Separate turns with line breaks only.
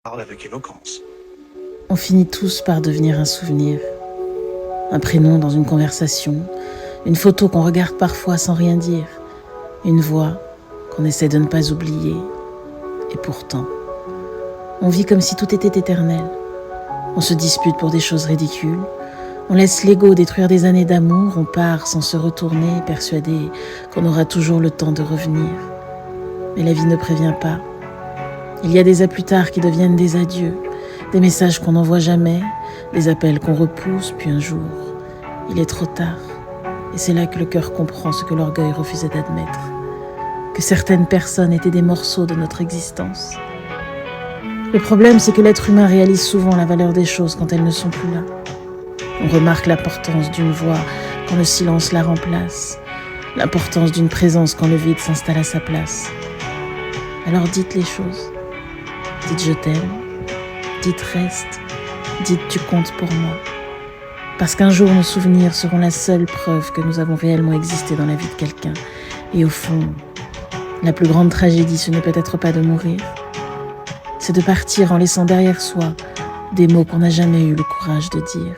parle avec éloquence.
On finit tous par devenir un souvenir. Un prénom dans une conversation, une photo qu'on regarde parfois sans rien dire, une voix qu'on essaie de ne pas oublier. Et pourtant, on vit comme si tout était éternel. On se dispute pour des choses ridicules. On laisse l'ego détruire des années d'amour. On part sans se retourner, persuadé qu'on aura toujours le temps de revenir. Mais la vie ne prévient pas. Il y a des à plus tard qui deviennent des adieux, des messages qu'on n'envoie jamais, des appels qu'on repousse, puis un jour, il est trop tard. Et c'est là que le cœur comprend ce que l'orgueil refusait d'admettre, que certaines personnes étaient des morceaux de notre existence. Le problème, c'est que l'être humain réalise souvent la valeur des choses quand elles ne sont plus là. On remarque l'importance d'une voix quand le silence la remplace, l'importance d'une présence quand le vide s'installe à sa place. Alors dites les choses. Dites je t'aime, dites reste, dites tu comptes pour moi. Parce qu'un jour nos souvenirs seront la seule preuve que nous avons réellement existé dans la vie de quelqu'un. Et au fond, la plus grande tragédie, ce n'est peut-être pas de mourir, c'est de partir en laissant derrière soi des mots qu'on n'a jamais eu le courage de dire.